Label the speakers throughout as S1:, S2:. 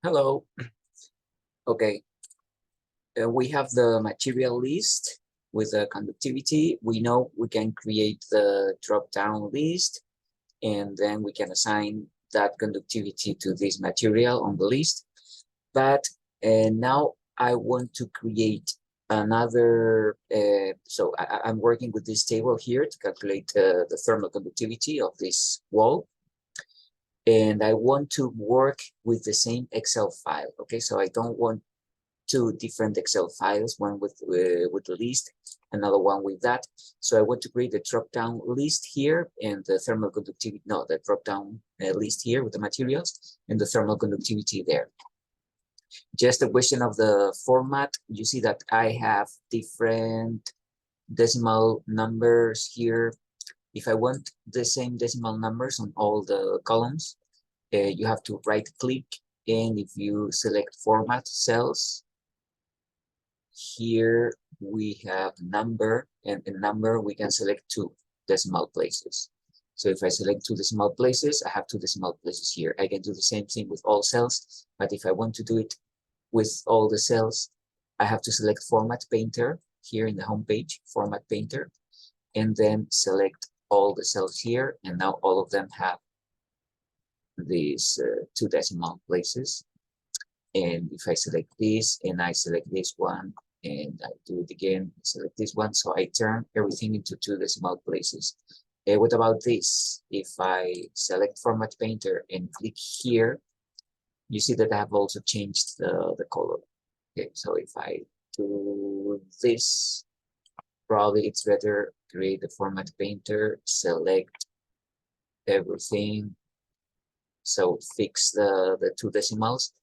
S1: Hello. Okay, we have the material list with the conductivity. We know we can create the drop-down list, and then we can assign that conductivity to this material on the list. But now I want to create another, so I'm working with this table here to calculate the thermal conductivity of this wall. And I want to work with the same Excel file. Okay, so I don't want two different Excel files, one with the list, another one with that. So I want to create a drop-down list here and the thermal conductivity, no, the drop-down list here with the materials and the thermal conductivity there. Just a question of the format. You see that I have different decimal numbers here. If I want the same decimal numbers on all the columns, you have to right click, and if you select format cells, here we have number, and in number we can select two decimal places. So if I select two decimal places, I have two decimal places here. I can do the same thing with all cells, but if I want to do it with all the cells, I have to select Format Painter here in the home page, Format Painter, and then select all the cells here, and now all of them have these two decimal places. And if I select this and I select this one and I do it again, select this one, so I turn everything into two decimal places. What about this? If I select Format Painter and click here, you see that I have also changed the color. Okay, so if I do this, probably it's better, create the Format Painter, select everything, so fix the two decimals.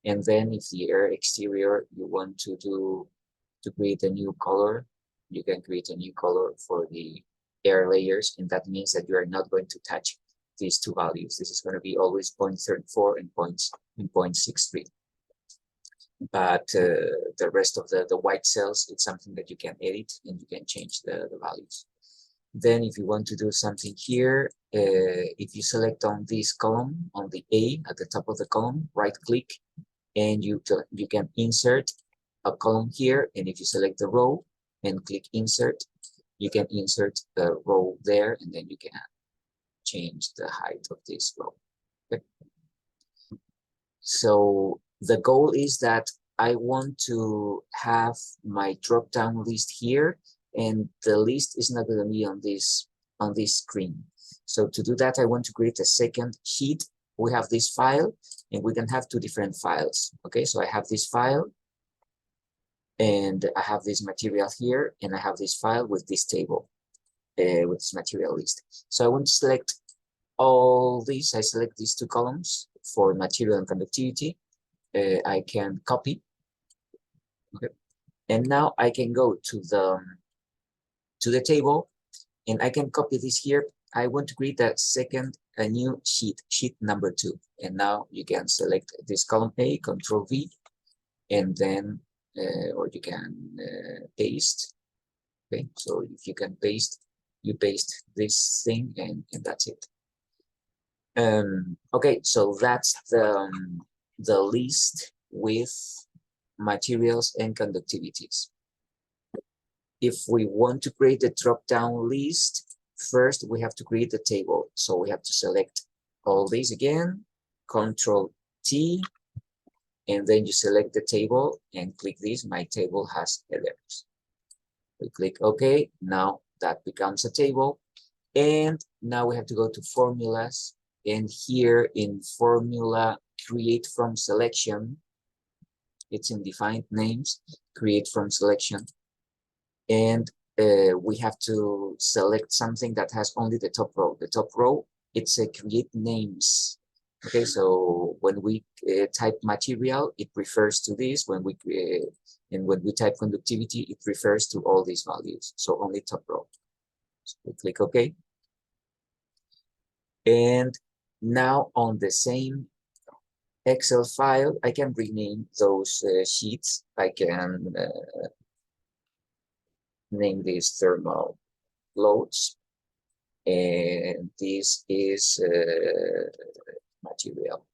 S1: And then if the air exterior you want to create a new color, you can create a new color for the air layers, and that means that you are not going to touch these two values. This is going to be always 0.34 and 0.63. But the rest of the white cells, it's something that you can edit and you can change the values. Then if you want to do something here, if you select on this column, on the A at the top of the column, right click, and you can insert a column here. And if you select the row and click insert, you can insert the row there, and then you can change the height of this row. Okay. So the goal is that I want to have my drop-down list here, and the list is not going to be on this screen. So to do that, I want to create a second sheet. We have this file, and we can have two different files. Okay, so I have this file, and I have this material here, and I have this file with this table, with this material list. So I want to select all these. I select these two columns for material and conductivity. I can copy. Okay, and now I can go to the table, and I can copy this here. I want to create a new sheet number 2. And now you can select this column A, Control V, and then, or you can paste. Okay, so if you can paste, you paste this thing, and that's it. Okay, so that's the list with materials and conductivities. If we want to create a drop-down list, first we have to create a table. So we have to select all these again, Control T, and then you select the table and click this. My table has headers. We click OK. Now that becomes a table. And now we have to go to formulas. And here in formula, create from selection, it's in defined names, create from selection. And we have to select something that has only the top row. The top row, it's a create names. Okay, so when we type material, it refers to this. When we and when we type conductivity, it refers to all these values. So only top row. So we click OK. And now on the same Excel file, I can rename those sheets. I can name these thermal loads, and this is material.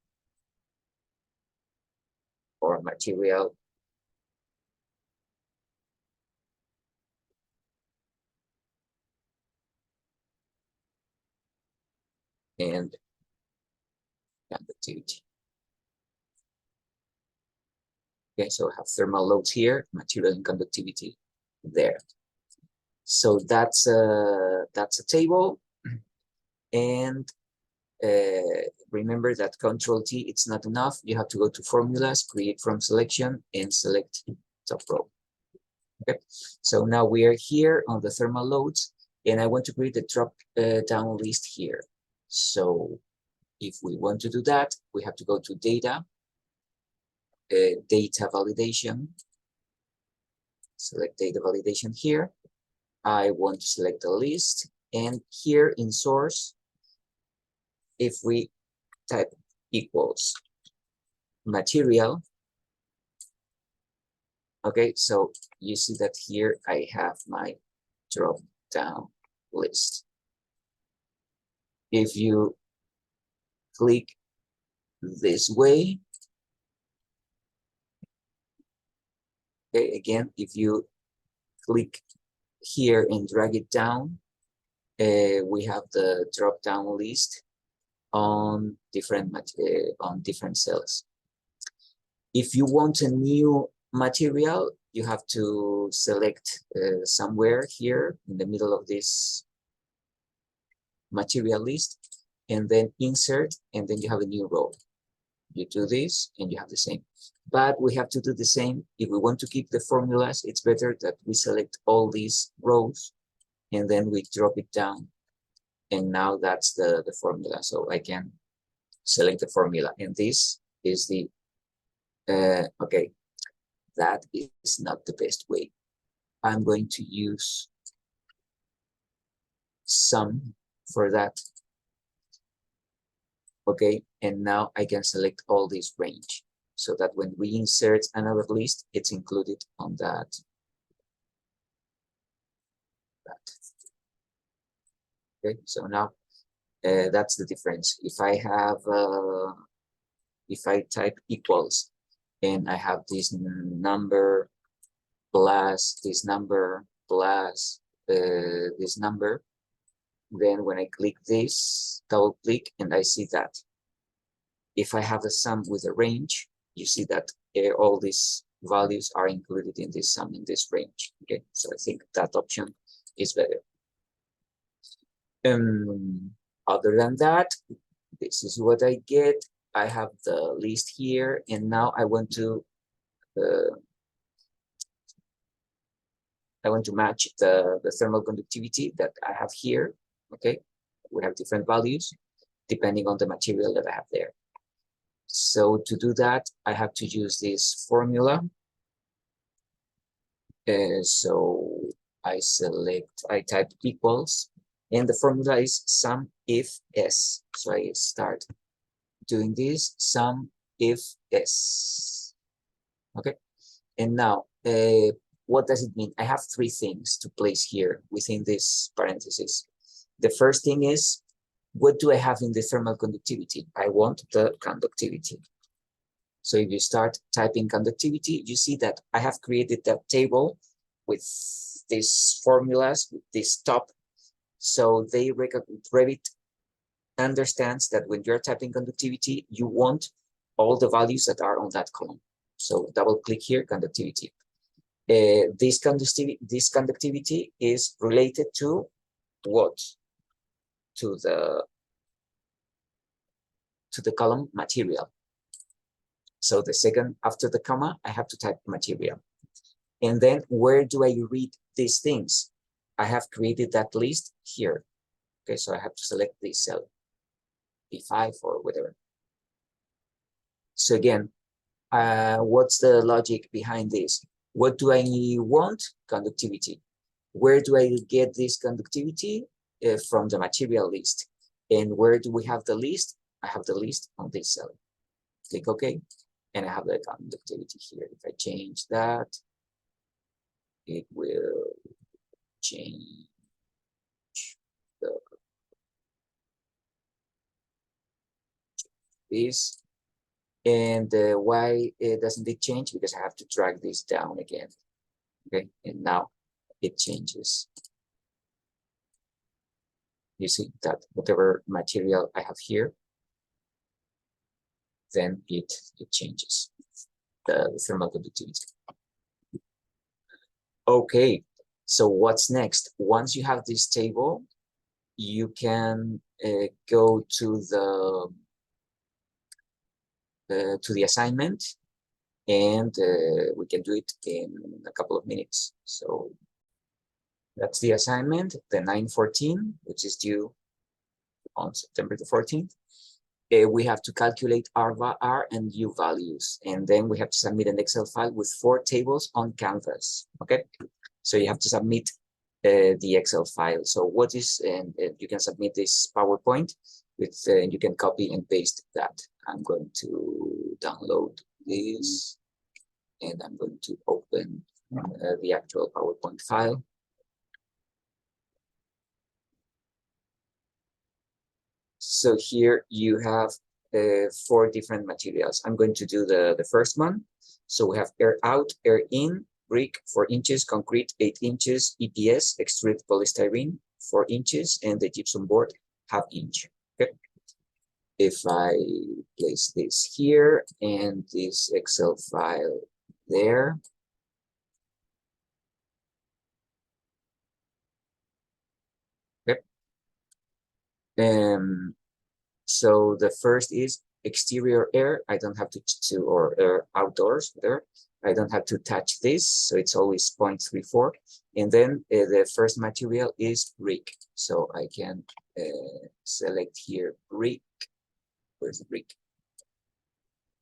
S1: our material and conductivity. Okay, so I have thermal loads here, material and conductivity there. So that's a table. And remember that Control T, it's not enough. You have to go to formulas, create from selection, and select top row. Okay, so now we are here on the thermal loads, and I want to create a drop down list here. So if we want to do that, we have to go to data, data validation, select data validation here. I want to select a list, and here in source, if we type equals material, okay, so you see that here I have my drop down list. If you click this way, okay, again, if you click here and drag it down, we have the drop down list on different cells. If you want a new material, you have to select somewhere here in the middle of this material list, and then insert, and then you have a new row. You do this and you have the same. But we have to do the same. If we want to keep the formulas, it's better that we select all these rows and then we drop it down. And now that's the formula. So I can select the formula. And this is the, okay, that is not the best way. I'm going to use sum for that. Okay, and now I can select all this range so that when we insert another list, it's included on that. Okay, so now that's the difference. If I have, if I type equals and I have this number plus this number plus this number, then when I click this, double click, and I see that if I have a sum with a range, you see that all these values are included in this sum in this range. Okay, so I think that option is better. Other than that, this is what I get. I have the list here, and now I want to match the thermal conductivity that I have here. Okay, we have different values depending on the material that I have there. So to do that, I have to use this formula. So I type equals, and the formula is sum if s. So I start doing this, sum if s. Okay, and now what does it mean? I have three things to place here within this parenthesis. The first thing is, what do I have in the thermal conductivity? I want the conductivity. So if you start typing conductivity, you see that I have created that table with these formulas, with this top. So Revit understands that when you're typing conductivity, you want all the values that are on that column. So double click here, conductivity. This conductivity is related to what? To the column material. So the second after the comma, I have to type material. And then where do I read these things? I have created that list here. Okay, so I have to select this cell, B5 or whatever. So again, what's the logic behind this? What do I want? Conductivity. Where do I get this conductivity? From the material list. And where do we have the list? I have the list on this cell. Click OK. And I have the conductivity here. If I change that, it will change this. And why doesn't it change? Because I have to drag this down again. Okay, and now it changes. You see that whatever material I have here, then it changes the thermal conductivity. Okay, so what's next? Once you have this table, you can go to the assignment, and we can do it in a couple of minutes. So that's the assignment, the 914, which is due on September the 14th. We have to calculate R and U values, and then we have to submit an Excel file with 4 tables on Canvas. Okay, so you have to submit the Excel file. So what is, and you can submit this PowerPoint with, you can copy and paste that. I'm going to download this, and I'm going to open the actual PowerPoint file. So here you have 4 different materials. I'm going to do the first one. So we have air out, air in, brick 4 inches, concrete 8 inches, EPS, extruded polystyrene 4 inches, and the gypsum board 1/2 inch. Okay. If I place this here and this Excel file there, okay. So the first is exterior air. I don't have to or air outdoors there. I don't have to touch this, so it's always 0.34. And then the first material is brick. So I can select here brick. Where's the brick?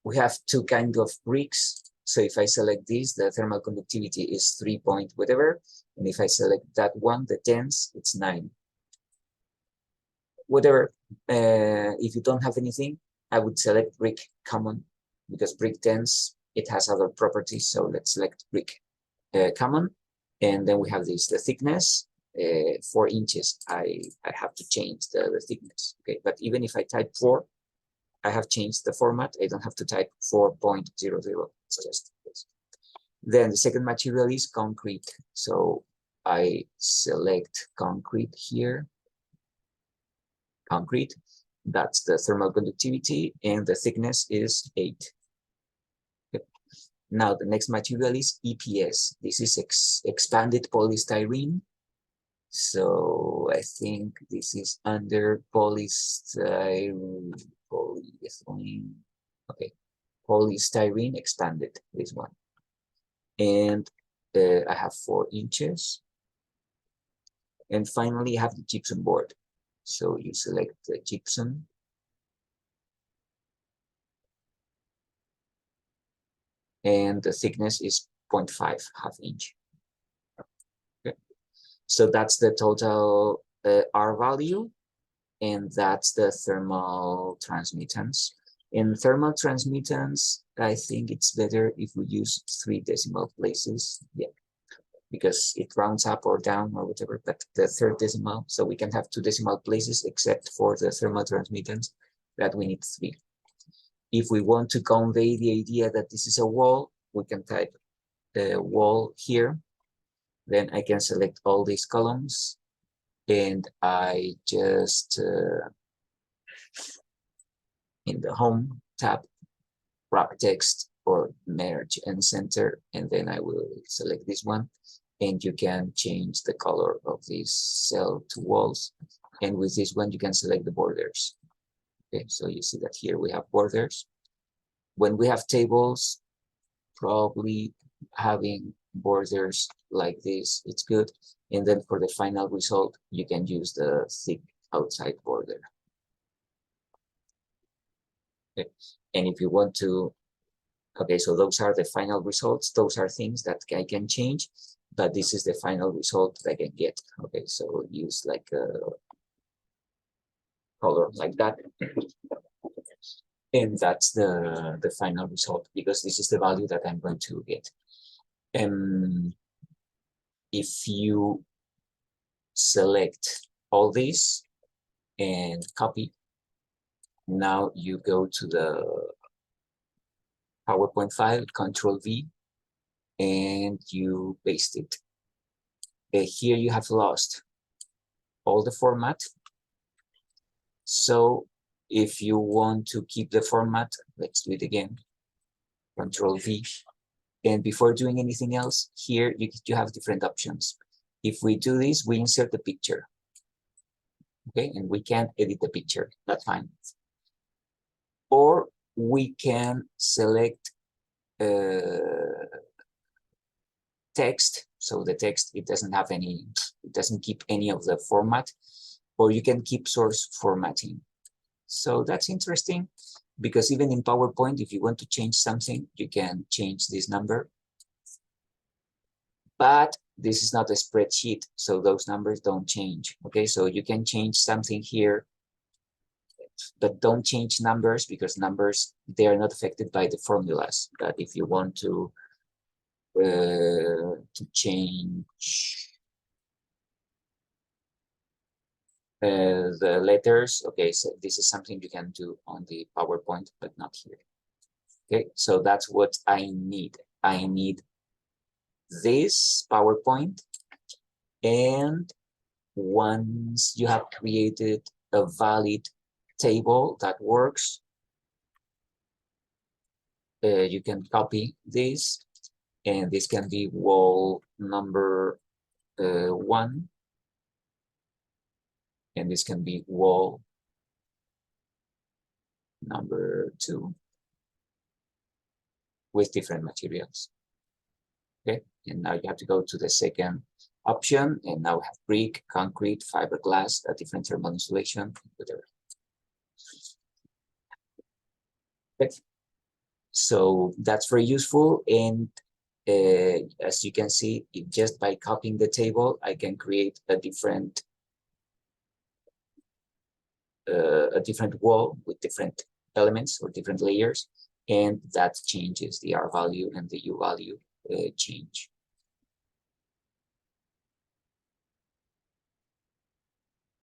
S1: We have 2 kinds of bricks. So if I select this, the thermal conductivity is 3 point whatever. And if I select that one, the dense, it's 9. Whatever. If you don't have anything, I would select brick common, because brick dense, it has other properties. So let's select brick common. And then we have this, the thickness, 4 inches. I have to change the thickness. Okay, but even if I type 4, I have changed the format. I don't have to type 4.00. It's just this. Then the second material is concrete. So I select concrete here. Concrete, that's the thermal conductivity, and the thickness is 8. Okay. Now the next material is EPS. This is expanded polystyrene. So I think this is under polystyrene. Okay, polystyrene expanded, this one. And I have 4 inches. And finally, I have the gypsum board. So you select the gypsum. And the thickness is 0.5, 1/2 inch. Okay. So that's the total R value, and that's the thermal transmittance. In thermal transmittance, I think it's better if we use 3 decimal places. Yeah, because it rounds up or down or whatever, but the 3rd decimal, so we can have 2 decimal places except for the thermal transmittance that we need 3. If we want to convey the idea that this is a wall, we can type the wall here. Then I can select all these columns, and I just in the home tab, wrap text or merge and center, and then I will select this one, and you can change the color of this cell to walls. And with this one, you can select the borders. Okay, so you see that here we have borders. When we have tables, probably having borders like this, it's good. And then for the final result, you can use the thick outside border. Okay. And if you want to, okay, so those are the final results. Those are things that I can change, but this is the final result that I can get. Okay, so use like a color like that. And that's the final result, because this is the value that I'm going to get. If you select all these and copy, now you go to PowerPoint file, Control V, and you paste it. Here you have lost all the format. So if you want to keep the format, let's do it again. Control V. And before doing anything else, here you have different options. If we do this, we insert the picture. Okay, and we can edit the picture, that's fine. Or we can select text. So the text, it doesn't keep any of the format, or you can keep source formatting. So that's interesting because even in PowerPoint, if you want to change something, you can change this number. But this is not a spreadsheet, so those numbers don't change. Okay, so you can change something here, but don't change numbers because numbers, they are not affected by the formulas. But if you want to change the letters, okay, so this is something you can do on the PowerPoint, but not here. Okay, so that's what I need. I need this PowerPoint, and once you have created a valid table that works, you can copy this, and this can be wall number 1, and this can be wall number 2 with different materials. Okay, and now you have to go to the second option, and now we have brick, concrete, fiberglass, a different thermal insulation, whatever. Okay. So that's very useful, and as you can see, just by copying the table, I can create a different wall with different elements or different layers, and that changes the R value and the U value change.